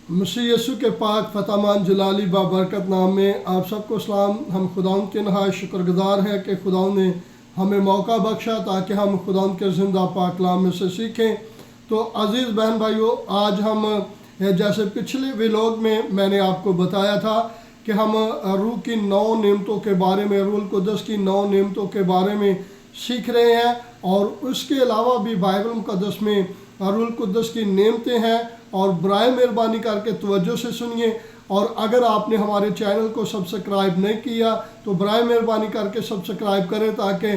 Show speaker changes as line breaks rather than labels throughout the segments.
मसीह यीशु के पाक फतामान जलाली बाबरकत नाम में आप सबको सलाम। हम खुदाउन के नहायत शुक्रगुजार हैं कि खुदाउन ने हमें मौका बख्शा ताकि हम खुदाउन के ज़िंदा पाक कलाम में से सीखें। तो अज़ीज़ बहन भाइयों, आज हम जैसे पिछले व्लॉग में मैंने आपको बताया था कि हम रूह की 9 नेमतों के बारे में, रूह कुद्दस की 9 नेमतों के बारे में सीख रहे हैं। और उसके अलावा भी बाइबल मुक़द्दस में रूह कुद्दस की नेमतें हैं। और बराए मेहरबानी करके तवज्जो से सुनिए। और अगर आपने हमारे चैनल को सब्सक्राइब नहीं किया तो बराए मेहरबानी करके सब्सक्राइब करें ताकि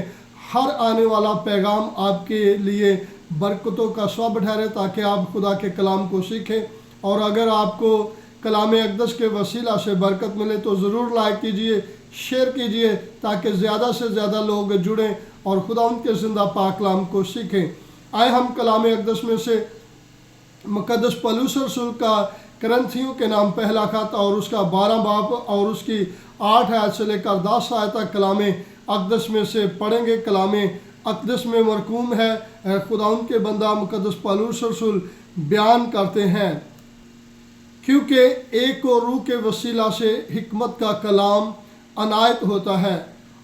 हर आने वाला पैगाम आपके लिए बरकतों का सबब ठहरे, ताकि आप खुदा के कलाम को सीखें। और अगर आपको कलाम अक़दस के वसीला से बरकत मिले तो ज़रूर लाइक कीजिए, शेयर कीजिए, ताकि ज़्यादा से ज़्यादा लोग जुड़ें और खुदा उनके ज़िंदा पाक कलाम को सीखें। आए हम कलाम अक़दस में से मुक़द्दस पौलुस रसूल का करंथियों के नाम पहला खत और उसका 12 बाब और उसकी 8 आयत से लेकर 10 आयत तक कलाम अक़दस में से पढ़ेंगे। कलाम अक़दस में मरकूम है, खुदाउन के बंदा मुक़द्दस पौलुस रसूल बयान करते हैं, क्योंकि एक को रूह के वसीला से हिकमत का कलाम अनायत होता है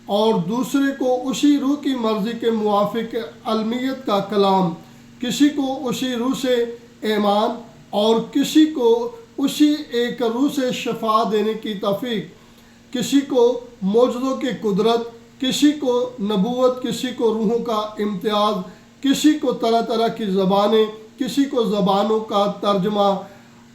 और दूसरे को उसी रूह की मर्ज़ी के मुवाफिक अलमियत का कलाम, किसी को उसी रूह से ईमान और किसी को उसी एक रूह से शफा देने की तौफीक, किसी को मौजूदों की कुदरत, किसी को नबूवत, किसी को रूहों का इम्तियाज़, किसी को तरह तरह की ज़बानें, किसी को ज़बानों का तर्जमा।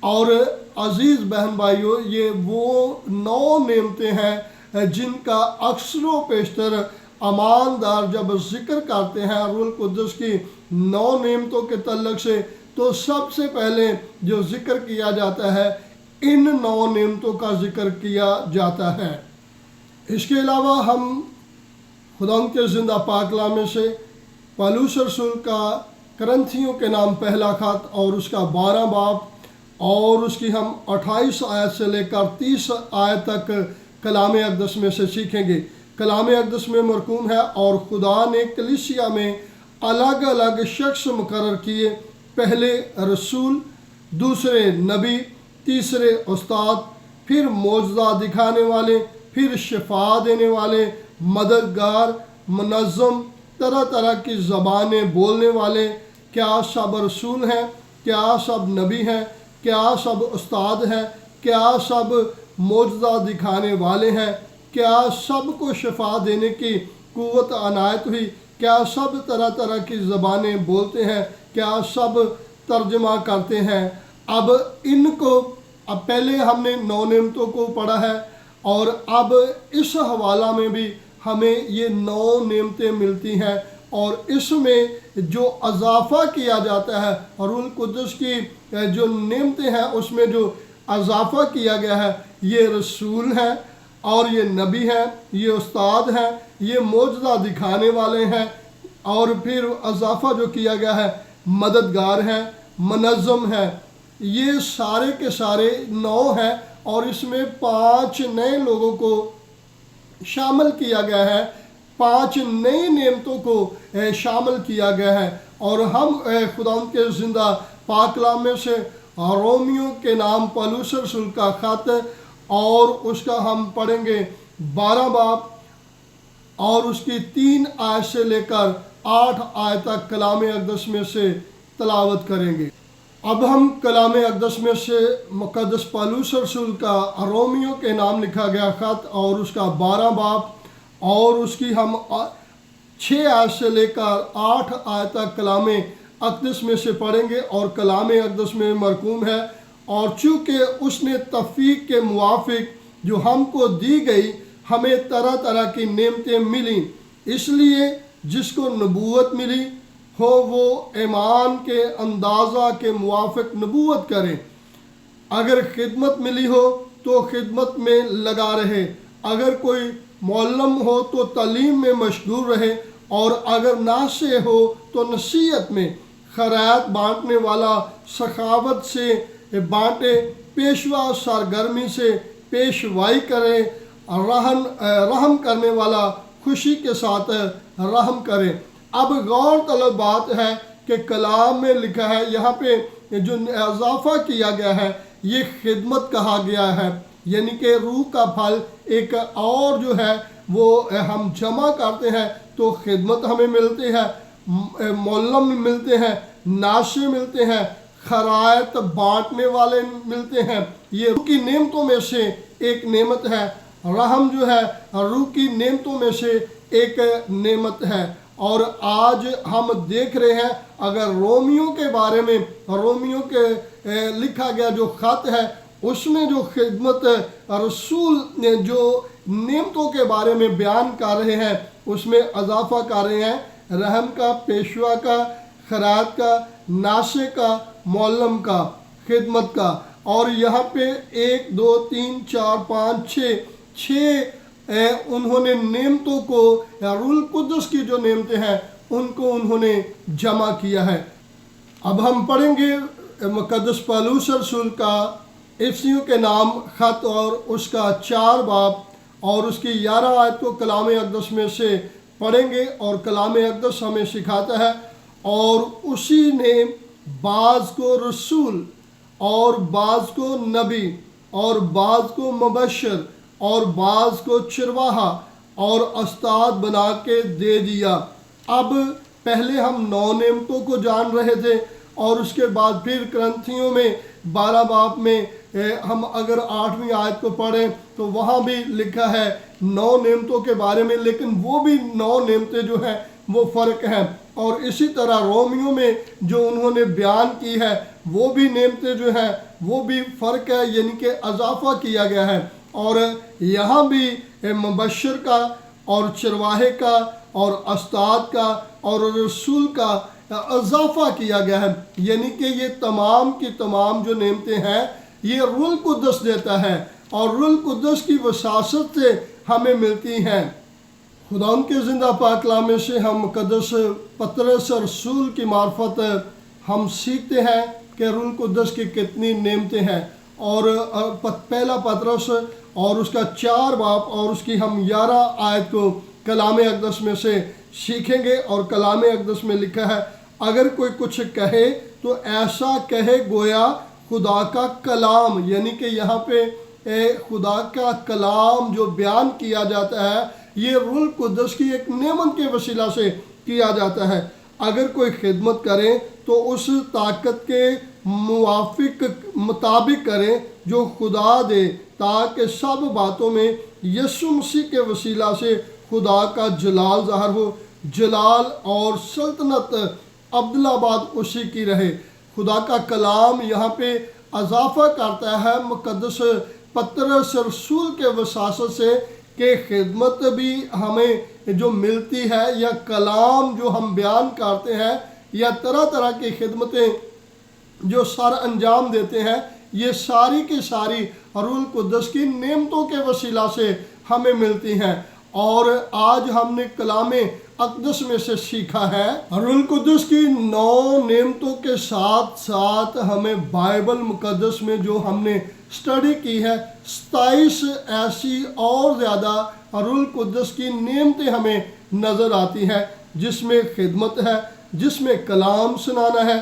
और अज़ीज़ बहन भाइयों, ये वो 9 नेमतें हैं जिनका अक्सरों पेशतर ईमानदार जब ज़िक्र करते हैं रूह कुद्दस की 9 नेमतों के तल्लुक़ से, तो सबसे पहले जो ज़िक्र किया जाता है इन 9 नेमतों का ज़िक्र किया जाता है। इसके अलावा हम खुदा के ज़िंदा पाक कलाम में से पौलुस रसूल का करंथियों के नाम पहला खत और उसका 12 बाब और उसकी हम 28 आयत से लेकर 30 आयत तक कलाम अक़दस में से सीखेंगे। कलाम अक़दस में मरकूम है, और खुदा ने कलीसिया में अलग अलग शख्स मुकर्रर किए, पहले रसूल, दूसरे नबी, तीसरे उस्ताद, फिर मौजज़ा दिखाने वाले, फिर शिफा देने वाले, मददगार, मुनज़्ज़म, तरह तरह की ज़बानें बोलने वाले। क्या सब रसूल हैं? क्या सब नबी हैं? क्या सब उस्ताद हैं? क्या सब मौजज़ा दिखाने वाले हैं? क्या सब को शिफा देने की क़ुव्वत अनायत हुई? क्या सब तरह तरह की ज़बानें बोलते हैं? क्या सब तर्जमा करते हैं? अब इनको पहले हमने 9 नेमतों को पढ़ा है, और अब इस हवाला में भी हमें ये 9 नेमतें मिलती हैं। और इसमें जो अज़ाफ़ा किया जाता है, रूह कुद्दस की जो नेमतें हैं उसमें जो अज़ाफ़ा किया गया है, ये रसूल हैं और ये नबी हैं, ये उस्ताद हैं, ये मौजज़ा दिखाने वाले हैं। और फिर अज़ाफ़ा जो किया गया है, मददगार हैं, मुनज़्ज़म हैं। ये सारे के सारे 9 हैं, और इसमें 5 नए लोगों को शामिल किया गया है, 5 नई नेमतों को शामिल किया गया है। और हम खुदा के ज़िंदा पाक कलाम में से रोमियो के नाम पौलुस रसूल का ख़त और उसका हम पढ़ेंगे 12 बाब और उसकी 3 आयत से लेकर 8 आयत तक कलाम अक़दस में से तलावत करेंगे। अब हम कलाम अक़दस में से मुक़द्दस पौलुस रसूल का रोमियो के नाम लिखा गया ख़त और उसका 12 बाब और उसकी हम 6 आयत से लेकर 8 आयत तक कलाम अक़दस में से पढ़ेंगे। और कलाम अक़दस में मरकूम है, और चूँकि उसने तौफ़ीक़ के मुवाफ़िक जो हमको दी गई, हमें तरह तरह की नेमतें मिली, इसलिए जिसको नबूवत मिली हो वो ईमान के अंदाज़ा के मुवाफ़िक नबूवत करे। अगर खिदमत मिली हो तो खिदमत में लगा रहे, अगर कोई मौल्लम हो तो तालीम में मशगूल रहे, और अगर नासे हो तो नसीहत में। खैरात बांटने वाला सखावत से बांटे, पेशवा सरगर्मी से पेशवाई करे, रहम करने वाला खुशी के साथ रहम करे। अब गौर तलब बात है कि कलाम में लिखा है, यहाँ पे जो इजाफ़ा किया गया है یہ خدمت کہا گیا ہے، یعنی کہ روح کا پھل ایک اور جو ہے وہ ہم جمع کرتے ہیں تو خدمت ہمیں ملتی ہے، معلم ملتے ہیں، ناشے ملتے ہیں، خرائط بانٹنے والے ملتے ہیں۔ یہ روح کی نعمتوں میں سے ایک نعمت ہے، رحم جو ہے روح کی نعمتوں میں سے ایک نعمت ہے۔ اور آج ہم دیکھ رہے ہیں، اگر رومیوں کے بارے میں، رومیوں کے لکھا گیا جو خط ہے، اس میں جو خدمت رسول نے جو نعمتوں کے بارے میں بیان کر رہے ہیں، اس میں اضافہ کر رہے ہیں رحم کا، پیشوا کا، خیرات کا، ناشے کا، معلم کا، خدمت کا۔ اور یہاں پہ 1 2 3 4 5 6 انہوں نے نعمتوں کو، روح القدس کی جو نعمتیں ہیں ان کو انہوں نے جمع کیا ہے۔ اب ہم پڑھیں گے مقدس پولس رسول کا افسیوں کے نام خط اور اس کا 4 باب اور اس کی 11 آیت کو کلام اقدس میں سے پڑھیں گے۔ اور کلام اقدس ہمیں سکھاتا ہے، اور اسی نے بعض کو رسول اور بعض کو نبی اور بعض کو مبشر اور بعض کو چرواہا اور استاد بنا کے دے دیا۔ اب پہلے ہم 9 نعمتوں کو جان رہے تھے، اور اس کے بعد پھر کرنتھیوں میں 12 باب میں ہم اگر 8ویں آیت کو پڑھیں تو وہاں بھی لکھا ہے 9 نعمتوں کے بارے میں، لیکن وہ بھی 9 نعمتیں جو ہیں وہ فرق ہیں۔ اور اسی طرح رومیوں میں جو انہوں نے بیان کی ہے وہ بھی نعمتیں جو ہیں وہ بھی فرق ہے، یعنی کہ اضافہ کیا گیا ہے۔ اور یہاں بھی مبشر کا اور چرواہے کا اور استاد کا اور رسول کا اضافہ کیا گیا ہے، یعنی کہ یہ تمام کی تمام جو نعمتیں ہیں یہ روح القدس دیتا ہے، اور روح القدس کی وساطت سے ہمیں ملتی ہیں۔ خدا ان کے زندہ پاک کلام میں سے ہم مقدس پطرس رسول کی معرفت ہم سیکھتے ہیں کہ روح القدس کی کتنی نعمتیں ہیں۔ اور پہلا پطرس اور اس کا 4 باب اور اس کی ہم 11 آیت کو کلام اقدس میں سے سیکھیں گے۔ اور کلام اقدس میں لکھا ہے، اگر کوئی کچھ کہے تو ایسا کہے گویا خدا کا کلام، یعنی کہ یہاں پہ خدا کا کلام جو بیان کیا جاتا ہے یہ روح القدس کی ایک نعمت کے وسیلہ سے کیا جاتا ہے۔ اگر کوئی خدمت کرے تو اس طاقت کے مطابق کرے جو خدا دے، تاکہ سب باتوں میں یسوع مسیح کے وسیلہ سے خدا کا جلال ظاہر ہو۔ جلال اور سلطنت ابدالآباد اسی کی رہے۔ خدا کا کلام یہاں پہ اضافہ کرتا ہے مقدس پطرس رسول کے وساطت سے کہ خدمت بھی ہمیں جو ملتی ہے، یا کلام جو ہم بیان کرتے ہیں، یا طرح طرح کی خدمتیں جو سر انجام دیتے ہیں، یہ ساری کی ساری روح القدس کی نعمتوں کے وسیلہ سے ہمیں ملتی ہیں۔ اور آج ہم نے کلام اقدس میں سے سیکھا ہے روح القدس کی 9 نعمتوں کے ساتھ ساتھ ہمیں بائبل مقدس میں جو ہم نے سٹڈی کی ہے 27 ایسی اور زیادہ روح القدس کی نعمتیں ہمیں نظر آتی ہیں، جس میں خدمت ہے، جس میں کلام سنانا ہے،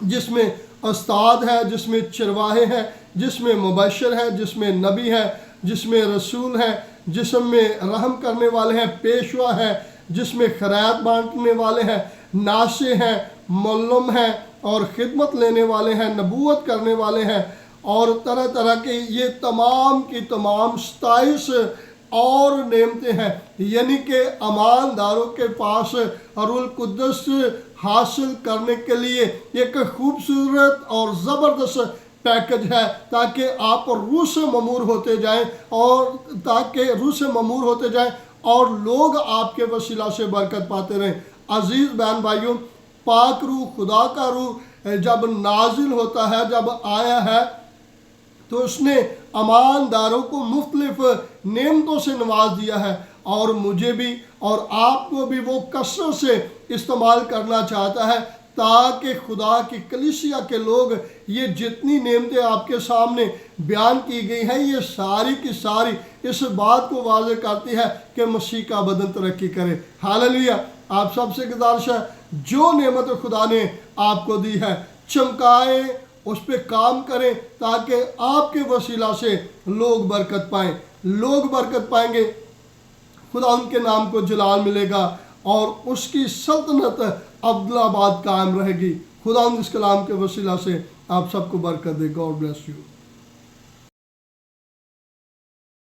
جس میں استاد ہے، جس میں چرواہے ہیں، جس میں مبشر ہے، جس میں نبی ہے، جس میں رسول ہے، جس میں رحم کرنے والے ہیں، پیشوا ہے، جس میں خیرات بانٹنے والے ہیں، ناشے ہیں، معلم ہیں، اور خدمت لینے والے ہیں، نبوت کرنے والے ہیں، اور طرح طرح کے یہ تمام کی تمام 27 اور نعمتیں ہیں۔ یعنی کہ ایمانداروں کے پاس روح القدس حاصل کرنے کے لیے ایک خوبصورت اور زبردست پیکج ہے، تاکہ آپ روح سے ممور ہوتے جائیں، اور لوگ آپ کے وسیلہ سے برکت پاتے رہیں۔ عزیز بہن بھائیوں، پاک روح، خدا کا روح جب نازل ہوتا ہے، جب آیا ہے، تو اس نے ایمانداروں کو مختلف نعمتوں سے نواز دیا ہے، اور مجھے بھی اور آپ کو بھی وہ کثرت سے استعمال کرنا چاہتا ہے، تاکہ خدا کی کلیسیا کے لوگ یہ جتنی نعمتیں آپ کے سامنے بیان کی گئی ہیں، یہ ساری کی ساری اس بات کو واضح کرتی ہے کہ مسیح کا بدن ترقی کرے۔ ہاللیلویہ۔ آپ سب سے گزارش ہے، جو نعمت خدا نے آپ کو دی ہے، چمکائے اس پہ کام کریں تاکہ آپ کے وسیلہ سے لوگ برکت پائیں. لوگ برکت پائیں گے، خدا ان کے نام کو جلال ملے گا اور اس کی سلطنت ابدالآباد قائم رہے گی. خدا اس کلام کے وسیلہ سے آپ سب کو برکت دے. God bless you.